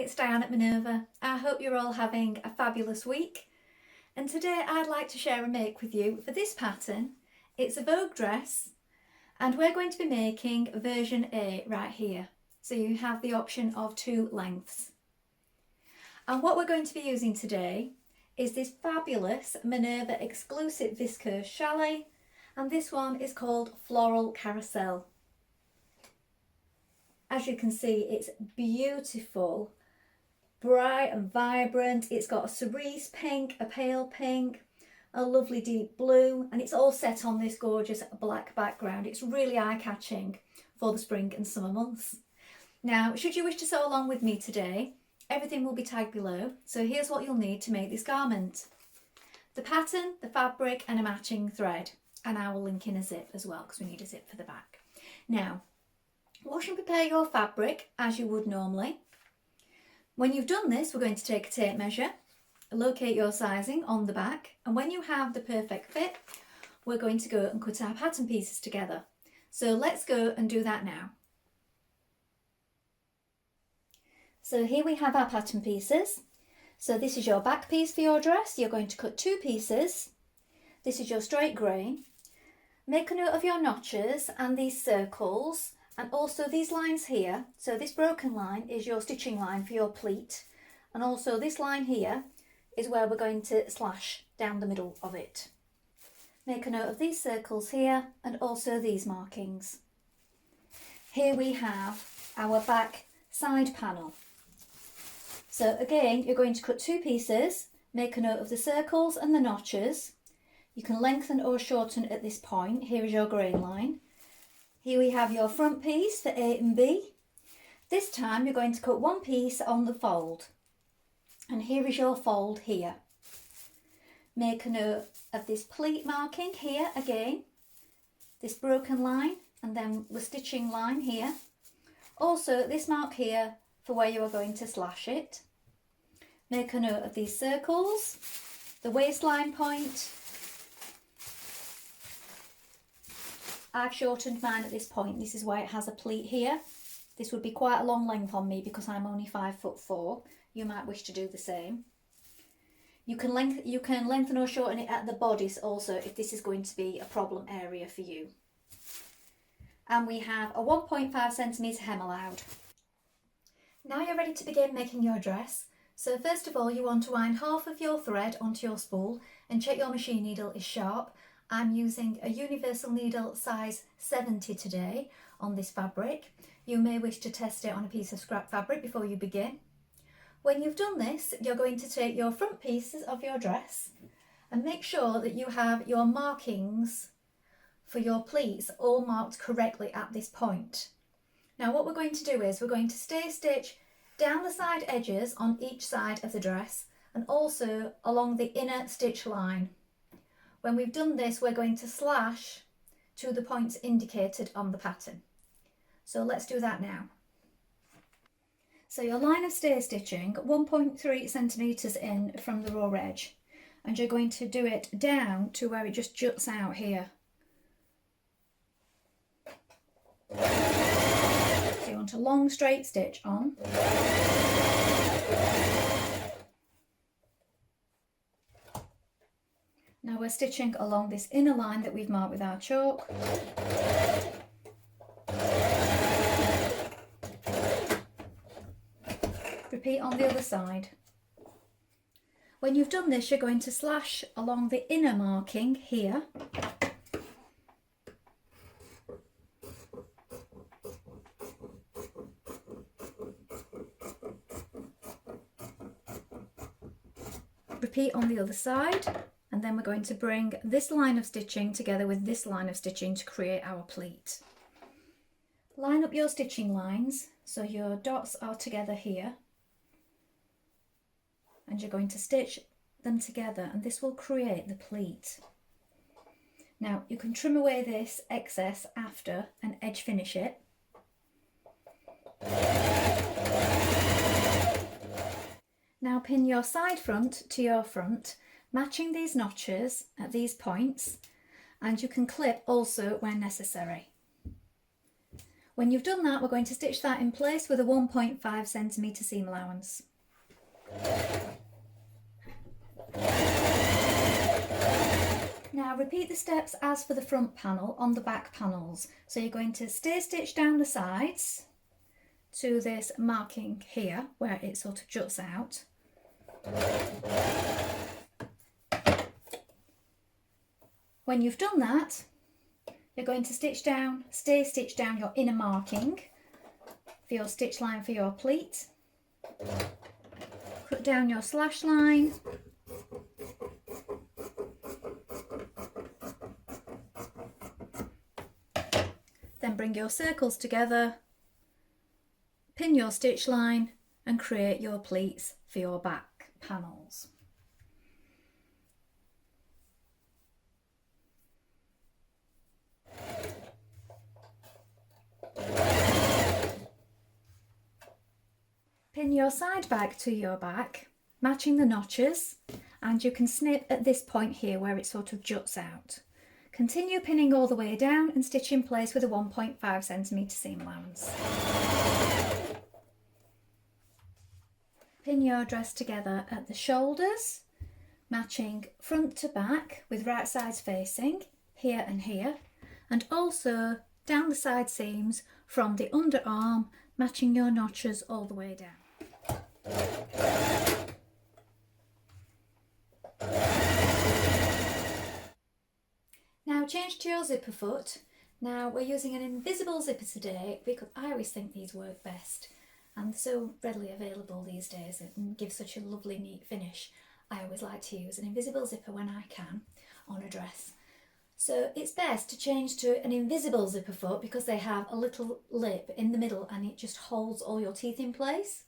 it's Dianne at Minerva. I hope you're all having a fabulous week. And today I'd like to share a make with you for this pattern. It's a Vogue dress and we're going to be making version A right here. So you have the option of 2 lengths. And what we're going to be using today is this fabulous Minerva exclusive viscose chalet, and this one is called Floral Carousel. As you can see, it's beautiful, bright and vibrant. It's got a cerise pink, a pale pink, a lovely deep blue, and it's all set on this gorgeous black background. It's really eye-catching for the spring and summer months. Now, should you wish to sew along with me today, everything will be tagged below. So here's what you'll need to make this garment: the pattern, the fabric, and a matching thread. And I will link in a zip as well, because we need a zip for the back. Now, wash and prepare your fabric as you would normally. When you've done this, we're going to take a tape measure, locate your sizing on the back, and when you have the perfect fit, we're going to go and cut our pattern pieces together. So let's go and do that now. So here we have our pattern pieces. So this is your back piece for your dress. You're going to cut 2 pieces. This is your straight grain. Make a note of your notches and these circles, and also these lines here. So this broken line is your stitching line for your pleat, and also this line here is where we're going to slash down the middle of it. Make a note of these circles here and also these markings. Here we have our back side panel. So again, you're going to cut 2 pieces, make a note of the circles and the notches. You can lengthen or shorten at this point. Here is your grain line. Here we have your front piece for A and B. This time you're going to cut 1 piece on the fold. And here is your fold here. Make a note of this pleat marking here again. This broken line, and then the stitching line here. Also this mark here for where you are going to slash it. Make a note of these circles, the waistline point. I've shortened mine at this point. This is why it has a pleat here. This would be quite a long length on me because I'm only 5'4". You might wish to do the same. You can lengthen or shorten it at the bodice also if this is going to be a problem area for you. And we have a 1.5cm hem allowed. Now you're ready to begin making your dress. So first of all, you want to wind half of your thread onto your spool and check your machine needle is sharp. I'm using a universal needle size 70 today on this fabric. You may wish to test it on a piece of scrap fabric before you begin. When you've done this, you're going to take your front pieces of your dress and make sure that you have your markings for your pleats all marked correctly at this point. Now what we're going to do is we're going to stay stitch down the side edges on each side of the dress and also along the inner stitch line. When we've done this, we're going to slash to the points indicated on the pattern. So let's do that now. So your line of stay stitching 1.3 centimetres in from the raw edge, and you're going to do it down to where it just juts out here. So you want a long straight stitch on. Now we're stitching along this inner line that we've marked with our chalk. Repeat on the other side. When you've done this, you're going to slash along the inner marking here. Repeat on the other side. And then we're going to bring this line of stitching together with this line of stitching to create our pleat. Line up your stitching lines so your dots are together here. And you're going to stitch them together and this will create the pleat. Now you can trim away this excess after and edge finish it. Now pin your side front to your front, matching these notches at these points, and you can clip also when necessary. When you've done that, we're going to stitch that in place with a 1.5 centimetre seam allowance. Now repeat the steps as for the front panel on the back panels. So you're going to stay stitched down the sides to this marking here where it sort of juts out. When you've done that, you're going to stay stitched down your inner marking for your stitch line for your pleat. Cut down your slash line. Then bring your circles together, pin your stitch line and create your pleats for your back panels. Pin your side back to your back, matching the notches, and you can snip at this point here where it sort of juts out. Continue pinning all the way down and stitch in place with a 1.5 centimetre seam allowance. Pin your dress together at the shoulders, matching front to back with right sides facing, here and here, and also down the side seams from the underarm, matching your notches all the way down. Now change to your zipper foot. Now we're using an invisible zipper today because I always think these work best and they're so readily available these days and give such a lovely neat finish. I always like to use an invisible zipper when I can on a dress. So it's best to change to an invisible zipper foot because they have a little lip in the middle and it just holds all your teeth in place.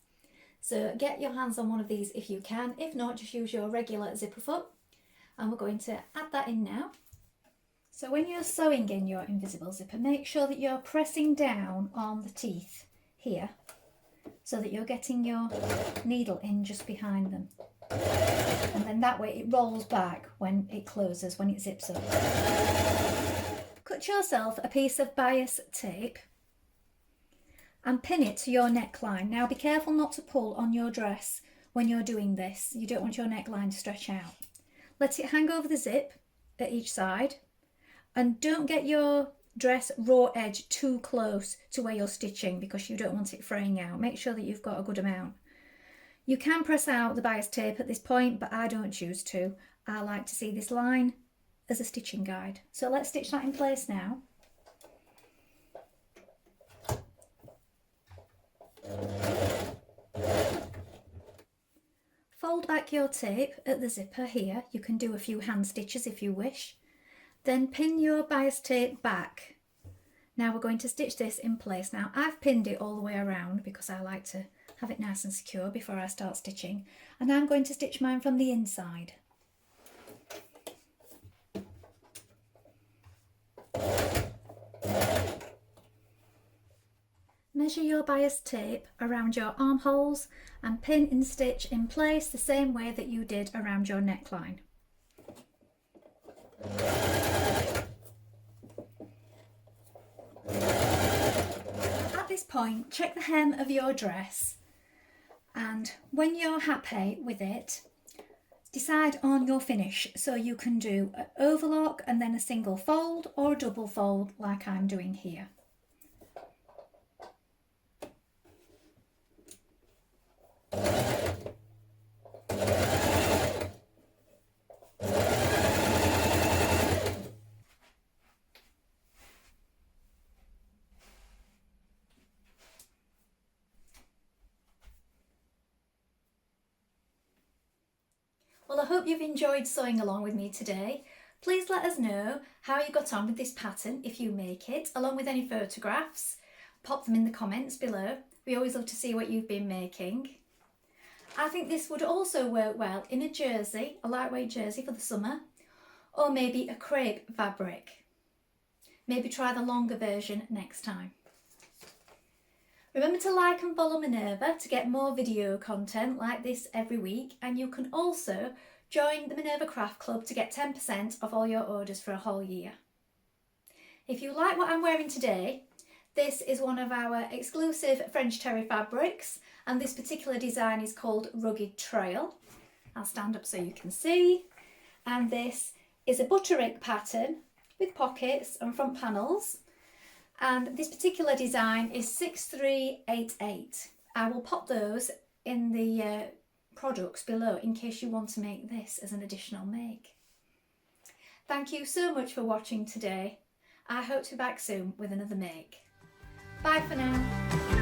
So get your hands on one of these if you can. If not, just use your regular zipper foot. And we're going to add that in now. So when you're sewing in your invisible zipper, make sure that you're pressing down on the teeth here so that you're getting your needle in just behind them. And then that way it rolls back when it closes, when it zips up. Cut yourself a piece of bias tape and pin it to your neckline. Now be careful not to pull on your dress when you're doing this. You don't want your neckline to stretch out. Let it hang over the zip at each side. And don't get your dress raw edge too close to where you're stitching because you don't want it fraying out. Make sure that you've got a good amount. You can press out the bias tape at this point, but I don't choose to. I like to see this line as a stitching guide. So let's stitch that in place now. Fold back your tape at the zipper here. You can do a few hand stitches if you wish. Then pin your bias tape back. Now we're going to stitch this in place. Now I've pinned it all the way around because I like to have it nice and secure before I start stitching. And I'm going to stitch mine from the inside. Measure your bias tape around your armholes and pin and stitch in place the same way that you did around your neckline. At this point, check the hem of your dress, and when you're happy with it, decide on your finish. So you can do an overlock and then a single fold or a double fold like I'm doing here. Well, I hope you've enjoyed sewing along with me today. Please let us know how you got on with this pattern if you make it, along with any photographs. Pop them in the comments below. We always love to see what you've been making. I think this would also work well in a jersey, a lightweight jersey for the summer, or maybe a crepe fabric. Maybe try the longer version next time. Remember to like and follow Minerva to get more video content like this every week, and you can also join the Minerva Craft Club to get 10% off all your orders for a whole year. If you like what I'm wearing today, This is one of our exclusive French terry fabrics, and this particular design is called Rugged Trail. I'll stand up so you can see. And this is a butterick pattern with pockets and front panels. And this particular design is 6388. I will pop those in the products below in case you want to make this as an additional make. Thank you so much for watching today. I hope to be back soon with another make. Bye for now.